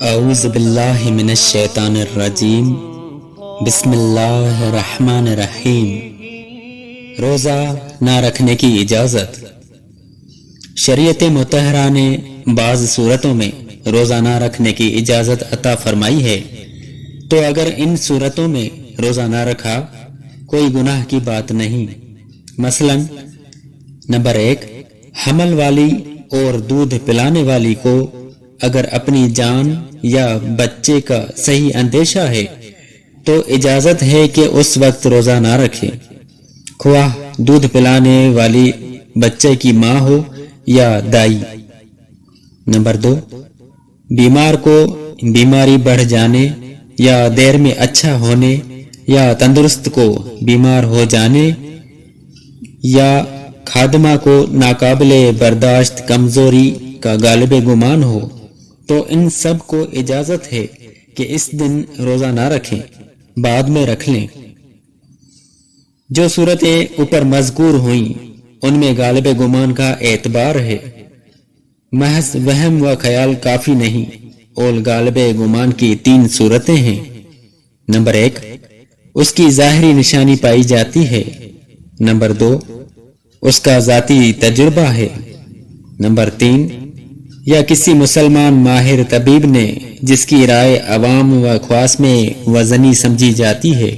اعوذ باللہ من الشیطان الرجیم بسم اللہ الرحمن الرحیم۔ روزہ نہ رکھنے کی اجازت۔ شریعت مطہرہ نے بعض صورتوں میں روزہ نہ رکھنے کی اجازت عطا فرمائی ہے، تو اگر ان صورتوں میں روزہ نہ رکھا کوئی گناہ کی بات نہیں۔ مثلا نمبر 1، حمل والی اور دودھ پلانے والی کو اگر اپنی جان یا بچے کا صحیح اندیشہ ہے تو اجازت ہے کہ اس وقت روزہ نہ رکھے، خواہ دودھ پلانے والی بچے کی ماں ہو یا دائی۔ نمبر 2، بیمار کو بیماری بڑھ جانے یا دیر میں اچھا ہونے یا تندرست کو بیمار ہو جانے یا خادمہ کو ناقابل برداشت کمزوری کا غالب گمان ہو تو ان سب کو اجازت ہے کہ اس دن روزہ نہ رکھیں، بعد میں رکھ لیں۔ جو صورتیں اوپر مذکور ہوئیں ان میں غالب گمان کا اعتبار ہے، محض وہم و خیال کافی نہیں، اور غالب گمان کی 3 صورتیں ہیں۔ نمبر 1، اس کی ظاہری نشانی پائی جاتی ہے۔ نمبر 2، اس کا ذاتی تجربہ ہے۔ نمبر 3، یا کسی مسلمان ماہر طبیب نے جس کی رائے عوام و خواص میں وزنی سمجھی جاتی ہے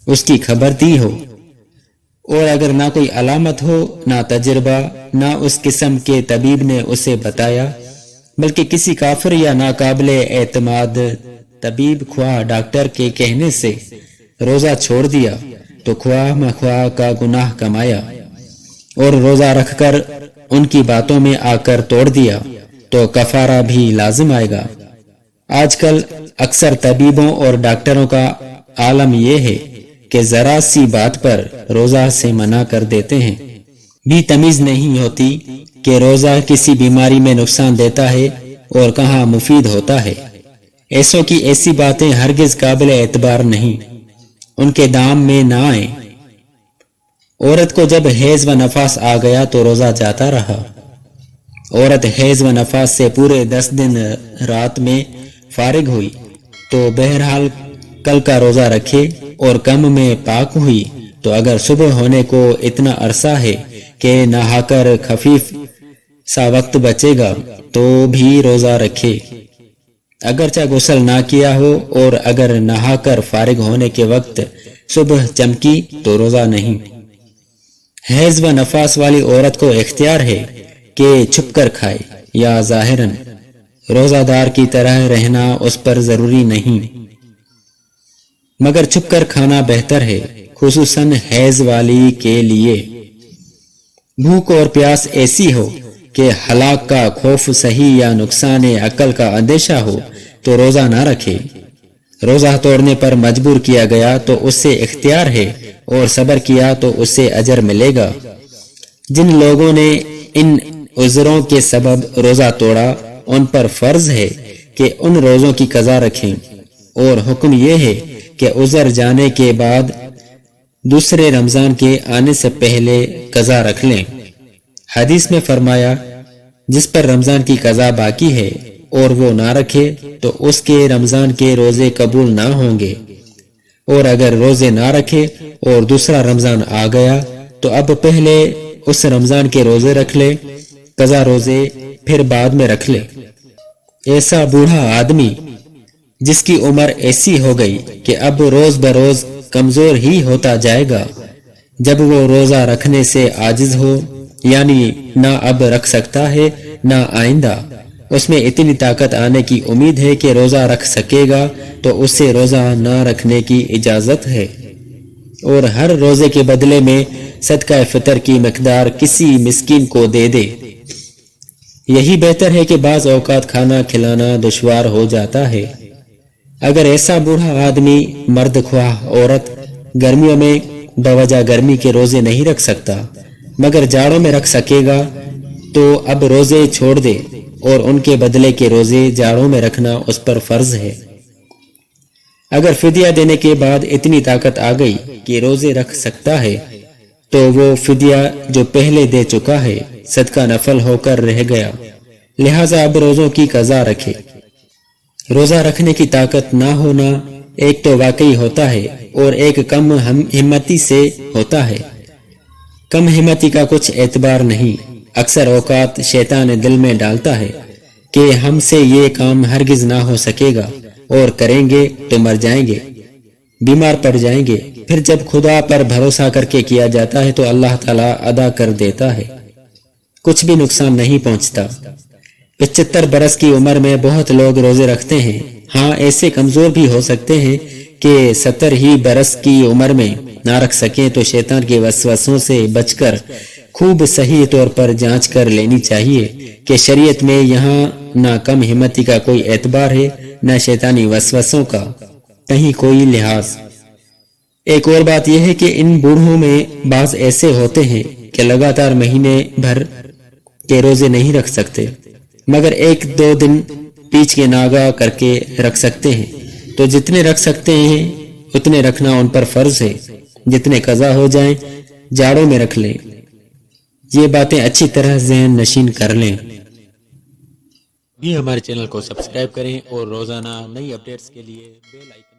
اس کی خبر دی ہو، اور اگر نہ کوئی علامت ہو، نہ تجربہ، نہ اس قسم کے طبیب نے اسے بتایا، بلکہ کسی کافر یا ناقابل اعتماد طبیب خواہ ڈاکٹر کے کہنے سے روزہ چھوڑ دیا تو خواہ مخواہ کا گناہ کمایا، اور روزہ رکھ کر ان کی باتوں میں آ کر توڑ دیا تو کفارہ بھی لازم آئے گا۔ آج کل اکثر طبیبوں اور ڈاکٹروں کا عالم یہ ہے کہ ذرا سی بات پر روزہ سے منع کر دیتے ہیں، بھی تمیز نہیں ہوتی کہ روزہ کسی بیماری میں نقصان دیتا ہے اور کہاں مفید ہوتا ہے۔ ایسوں کی ایسی باتیں ہرگز قابل اعتبار نہیں، ان کے دام میں نہ آئیں۔ عورت کو جب حیض و نفاس آ گیا تو روزہ جاتا رہا۔ عورت حیض و نفاس سے پورے 10 دن رات میں فارغ ہوئی تو بہرحال کل کا روزہ رکھے، اور کم میں پاک ہوئی تو اگر صبح ہونے کو اتنا عرصہ ہے کہ نہا کر خفیف سا وقت بچے گا تو بھی روزہ رکھے، اگرچہ غسل نہ کیا ہو، اور اگر نہا کر فارغ ہونے کے وقت صبح چمکی تو روزہ نہیں۔ حیض و نفاس والی عورت کو اختیار ہے کہ چھپ کر کھائے یا ظاہراً، روزہ دار کی طرح رہنا اس پر ضروری نہیں، مگر چھپ کر کھانا بہتر ہے، خصوصاً حیض والی کے لیے۔ بھوک اور پیاس ایسی ہو کہ ہلاک کا خوف صحیح یا نقصان عقل کا اندیشہ ہو تو روزہ نہ رکھے۔ روزہ توڑنے پر مجبور کیا گیا تو اس سے اختیار ہے، اور صبر کیا تو اس سے اجر ملے گا۔ جن لوگوں نے ان عذروں کے سبب روزہ توڑا ان پر فرض ہے کہ ان روزوں کی قضا رکھیں، اور حکم یہ ہے کہ عذر جانے کے بعد دوسرے رمضان کے آنے سے پہلے قضا رکھ لیں۔ حدیث میں فرمایا، جس پر رمضان کی قضا باقی ہے اور وہ نہ رکھے تو اس کے رمضان کے روزے قبول نہ ہوں گے، اور اگر روزے نہ رکھے اور دوسرا رمضان آ گیا تو اب پہلے اس رمضان کے روزے رکھ لے، قضا روزے پھر بعد میں رکھ لے۔ ایسا بوڑھا آدمی جس کی عمر ایسی ہو گئی کہ اب روز بروز کمزور ہی ہوتا جائے گا، جب وہ روزہ رکھنے سے عاجز ہو، یعنی نہ اب رکھ سکتا ہے نہ آئندہ اس میں اتنی طاقت آنے کی امید ہے کہ روزہ رکھ سکے گا، تو اسے روزہ نہ رکھنے کی اجازت ہے، اور ہر روزے کے بدلے میں صدقہ فطر کی مقدار کسی مسکین کو دے دے۔ یہی بہتر ہے کہ بعض اوقات کھانا کھلانا دشوار ہو جاتا ہے۔ اگر ایسا بوڑھا آدمی، مرد خواہ عورت، گرمیوں میں بوجہ گرمی کے روزے نہیں رکھ سکتا مگر جاڑوں میں رکھ سکے گا تو اب روزے چھوڑ دے، اور ان کے بدلے کے روزے جاڑوں میں رکھنا اس پر فرض ہے۔ اگر فدیہ دینے کے بعد اتنی طاقت آ گئی کہ روزے رکھ سکتا ہے تو وہ فدیہ جو پہلے دے چکا ہے صدقہ نفل ہو کر رہ گیا، لہٰذا اب روزوں کی قضا رکھے۔ روزہ رکھنے کی طاقت نہ ہونا ایک تو واقعی ہوتا ہے اور ایک کم ہمتی سے ہوتا ہے۔ کم ہمتی کا کچھ اعتبار نہیں۔ اکثر اوقات شیطان دل میں ڈالتا ہے کہ ہم سے یہ کام ہرگز نہ ہو سکے گا، اور کریں گے تو مر جائیں گے، بیمار پڑ جائیں گے۔ پھر جب خدا پر بھروسہ کر کے کیا جاتا ہے تو اللہ تعالیٰ ادا کر دیتا ہے، کچھ بھی نقصان نہیں پہنچتا۔ 75 برس کی عمر میں بہت لوگ روزے رکھتے ہیں۔ ہاں، ایسے کمزور بھی ہو سکتے ہیں کہ 70 ہی برس کی عمر میں نہ رکھ سکیں، تو شیطان کے وسوسوں سے بچ کر خوب صحیح طور پر جانچ کر لینی چاہیے کہ شریعت میں یہاں نہ کم ہمتی کا کوئی اعتبار ہے، نہ شیطانی وسوسوں کا کہیں کوئی لحاظ۔ ایک اور بات یہ ہے کہ ان بوڑھوں میں بعض ایسے ہوتے ہیں کہ لگاتار مہینے بھر کے روزے نہیں رکھ سکتے، مگر 1-2 دن پیچھ کے ناگا کر کے رکھ سکتے ہیں۔ تو جتنے رکھ سکتے ہیں اتنے رکھنا ان پر فرض ہے، جتنے قضا ہو جائیں جاڑوں میں رکھ لیں۔ یہ باتیں اچھی طرح ذہن نشین کر لیں۔ بھی ہمارے چینل کو سبسکرائب کریں اور روزانہ نئی اپڈیٹس کے لیے بیل آئیکن